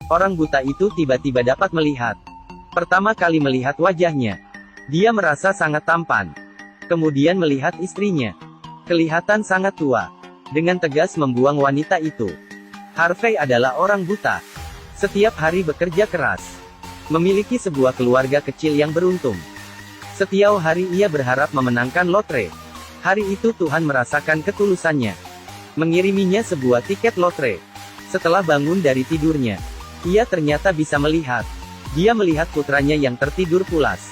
orang buta itu tiba-tiba dapat melihat. Pertama kali melihat wajahnya, dia merasa sangat tampan. Kemudian melihat istrinya, kelihatan sangat tua. Dengan tegas membuang wanita itu. Harvey adalah orang buta. Setiap hari bekerja keras. Memiliki sebuah keluarga kecil yang beruntung. Setiap hari ia berharap memenangkan lotre. Hari itu Tuhan merasakan ketulusannya. Mengiriminya sebuah tiket lotre. Setelah bangun dari tidurnya, ia ternyata bisa melihat. Dia melihat putranya yang tertidur pulas.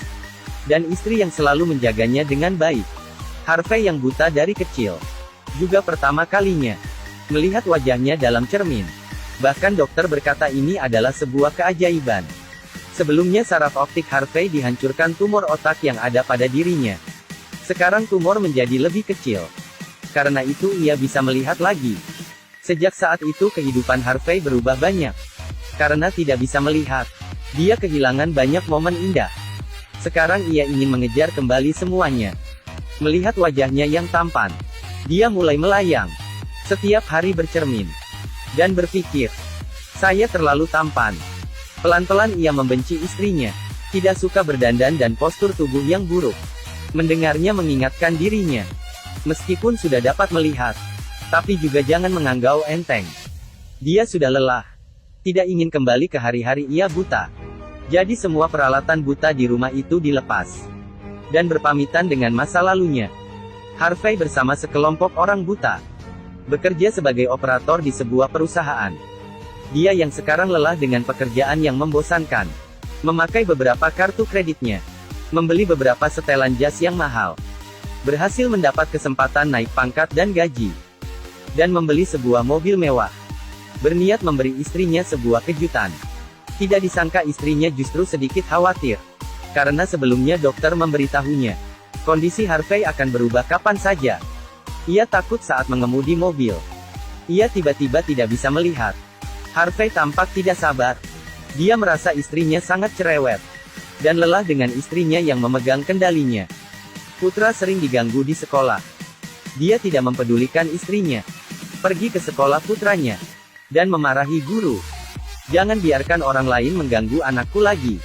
Dan istri yang selalu menjaganya dengan baik. Harvey yang buta dari kecil. Juga pertama kalinya melihat wajahnya dalam cermin. Bahkan dokter berkata ini adalah sebuah keajaiban. Sebelumnya saraf optik Harvey dihancurkan tumor otak yang ada pada dirinya. Sekarang tumor menjadi lebih kecil. Karena itu ia bisa melihat lagi. Sejak saat itu kehidupan Harvey berubah banyak. Karena tidak bisa melihat, dia kehilangan banyak momen indah. Sekarang ia ingin mengejar kembali semuanya. Melihat wajahnya yang tampan, dia mulai melayang. Setiap hari bercermin. Dan berpikir, saya terlalu tampan. Pelan-pelan ia membenci istrinya. Tidak suka berdandan dan postur tubuh yang buruk. Mendengarnya mengingatkan dirinya. Meskipun sudah dapat melihat, tapi juga jangan menganggap enteng. Dia sudah lelah. Tidak ingin kembali ke hari-hari ia buta. Jadi semua peralatan buta di rumah itu dilepas. Dan berpamitan dengan masa lalunya. Harvey bersama sekelompok orang buta. Bekerja sebagai operator di sebuah perusahaan. Dia yang sekarang lelah dengan pekerjaan yang membosankan. Memakai beberapa kartu kreditnya. Membeli beberapa setelan jas yang mahal. Berhasil mendapat kesempatan naik pangkat dan gaji. Dan membeli sebuah mobil mewah. Berniat memberi istrinya sebuah kejutan. Tidak disangka istrinya justru sedikit khawatir. Karena sebelumnya dokter memberitahunya, kondisi Harvey akan berubah kapan saja. Ia takut saat mengemudi mobil. Ia tiba-tiba tidak bisa melihat. Harvey tampak tidak sabar. Dia merasa istrinya sangat cerewet. Dan lelah dengan istrinya yang memegang kendalinya. Putra sering diganggu di sekolah. Dia tidak mempedulikan istrinya. Pergi ke sekolah putranya. Dan memarahi guru. Jangan biarkan orang lain mengganggu anakku lagi.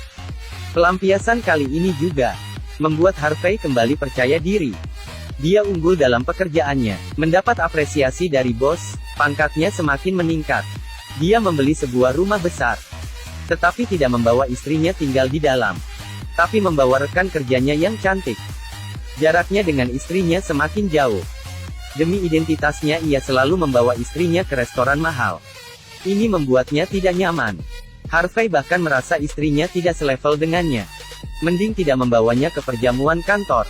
Pelampiasan kali ini juga membuat Harvey kembali percaya diri. Dia unggul dalam pekerjaannya, mendapat apresiasi dari bos, pangkatnya semakin meningkat. Dia membeli sebuah rumah besar, tetapi tidak membawa istrinya tinggal di dalam, tapi membawa rekan kerjanya yang cantik. Jaraknya dengan istrinya semakin jauh. Demi identitasnya ia selalu membawa istrinya ke restoran mahal. Ini membuatnya tidak nyaman. Harvey bahkan merasa istrinya tidak selevel dengannya. Mending tidak membawanya ke perjamuan kantor.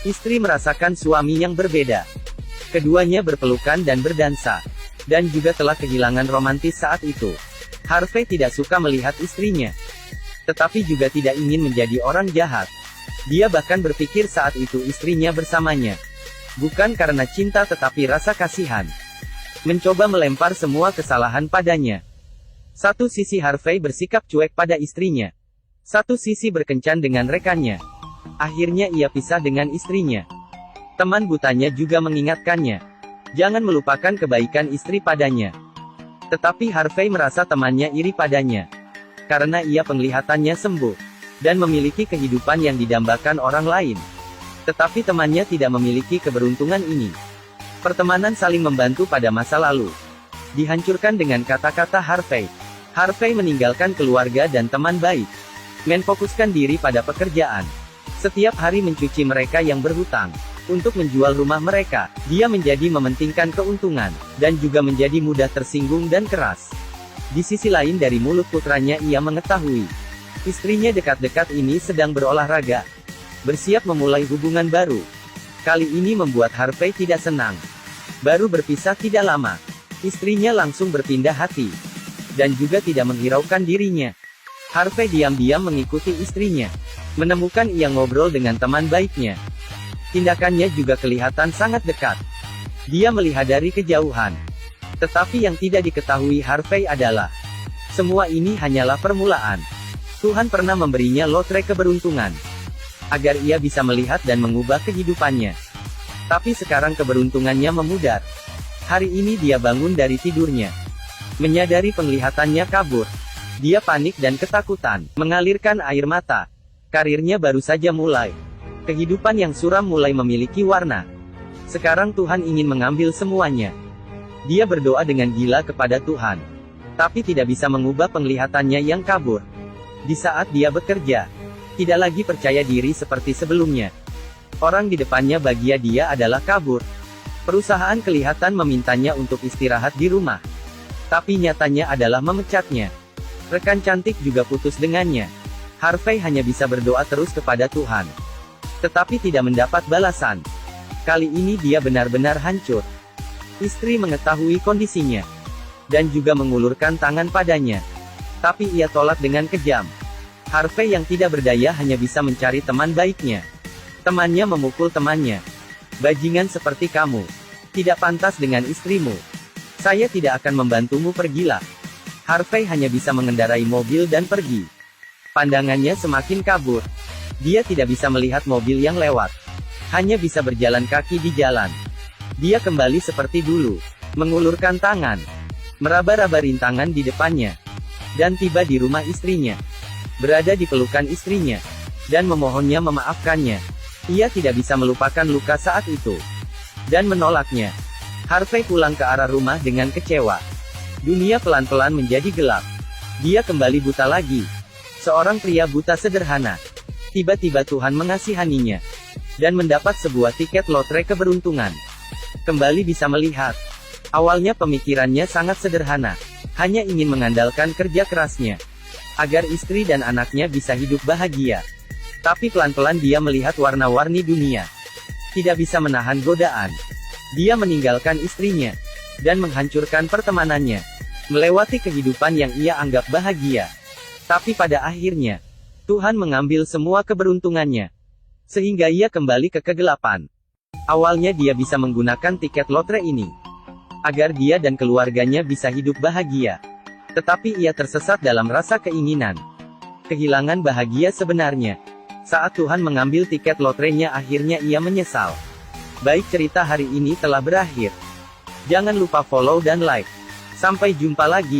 Istri merasakan suami yang berbeda. Keduanya berpelukan dan berdansa. Dan juga telah kehilangan romantis saat itu. Harvey tidak suka melihat istrinya. Tetapi juga tidak ingin menjadi orang jahat. Dia bahkan berpikir saat itu istrinya bersamanya. Bukan karena cinta tetapi rasa kasihan. Mencoba melempar semua kesalahan padanya. Satu sisi Harvey bersikap cuek pada istrinya. Satu sisi berkencan dengan rekannya. Akhirnya ia pisah dengan istrinya. Teman butanya juga mengingatkannya. Jangan melupakan kebaikan istri padanya. Tetapi Harvey merasa temannya iri padanya. Karena ia penglihatannya sembuh. Dan memiliki kehidupan yang didambakan orang lain. Tetapi temannya tidak memiliki keberuntungan ini. Pertemanan saling membantu pada masa lalu. Dihancurkan dengan kata-kata Harvey. Harvey meninggalkan keluarga dan teman baik. Menfokuskan diri pada pekerjaan. Setiap hari mencuci mereka yang berhutang. Untuk menjual rumah mereka, dia menjadi mementingkan keuntungan. Dan juga menjadi mudah tersinggung dan keras. Di sisi lain dari mulut putranya ia mengetahui. Istrinya dekat-dekat ini sedang berolahraga. Bersiap memulai hubungan baru. Kali ini membuat Harvey tidak senang. Baru berpisah tidak lama. Istrinya langsung berpindah hati. Dan juga tidak menghiraukan dirinya. Harvey diam-diam mengikuti istrinya. Menemukan ia ngobrol dengan teman baiknya. Tindakannya juga kelihatan sangat dekat. Dia melihat dari kejauhan. Tetapi yang tidak diketahui Harvey adalah, semua ini hanyalah permulaan. Tuhan pernah memberinya lotre keberuntungan. Agar ia bisa melihat dan mengubah kehidupannya. Tapi sekarang keberuntungannya memudar. Hari ini dia bangun dari tidurnya. Menyadari penglihatannya kabur. Dia panik dan ketakutan, mengalirkan air mata. Karirnya baru saja mulai. Kehidupan yang suram mulai memiliki warna. Sekarang Tuhan ingin mengambil semuanya. Dia berdoa dengan gila kepada Tuhan. Tapi tidak bisa mengubah penglihatannya yang kabur. Di saat dia bekerja, tidak lagi percaya diri seperti sebelumnya. Orang di depannya bagi dia adalah kabur. Perusahaan kelihatan memintanya untuk istirahat di rumah. Tapi nyatanya adalah memecatnya. Rekan cantik juga putus dengannya. Harvey hanya bisa berdoa terus kepada Tuhan. Tetapi tidak mendapat balasan. Kali ini dia benar-benar hancur. Istri mengetahui kondisinya. Dan juga mengulurkan tangan padanya. Tapi ia tolak dengan kejam. Harvey yang tidak berdaya hanya bisa mencari teman baiknya. Temannya memukul temannya. Bajingan seperti kamu. Tidak pantas dengan istrimu. Saya tidak akan membantumu, pergilah. Harvey hanya bisa mengendarai mobil dan pergi. Pandangannya semakin kabur. Dia tidak bisa melihat mobil yang lewat. Hanya bisa berjalan kaki di jalan. Dia kembali seperti dulu. Mengulurkan tangan. Meraba-raba rintangan di depannya. Dan tiba di rumah istrinya. Berada di pelukan istrinya. Dan memohonnya memaafkannya. Ia tidak bisa melupakan luka saat itu. Dan menolaknya. Harvey pulang ke arah rumah dengan kecewa. Dunia pelan-pelan menjadi gelap. Dia kembali buta lagi. Seorang pria buta sederhana. Tiba-tiba Tuhan mengasihaninya. Dan mendapat sebuah tiket lotre keberuntungan. Kembali bisa melihat. Awalnya pemikirannya sangat sederhana. Hanya ingin mengandalkan kerja kerasnya. Agar istri dan anaknya bisa hidup bahagia. Tapi pelan-pelan dia melihat warna-warni dunia. Tidak bisa menahan godaan. Dia meninggalkan istrinya. Dan menghancurkan pertemanannya. Melewati kehidupan yang ia anggap bahagia. Tapi pada akhirnya, Tuhan mengambil semua keberuntungannya. Sehingga ia kembali ke kegelapan. Awalnya dia bisa menggunakan tiket lotre ini. Agar dia dan keluarganya bisa hidup bahagia. Tetapi ia tersesat dalam rasa keinginan. Kehilangan bahagia sebenarnya. Saat Tuhan mengambil tiket lotrenya, akhirnya ia menyesal. Baik, cerita hari ini telah berakhir. Jangan lupa follow dan like. Sampai jumpa lagi.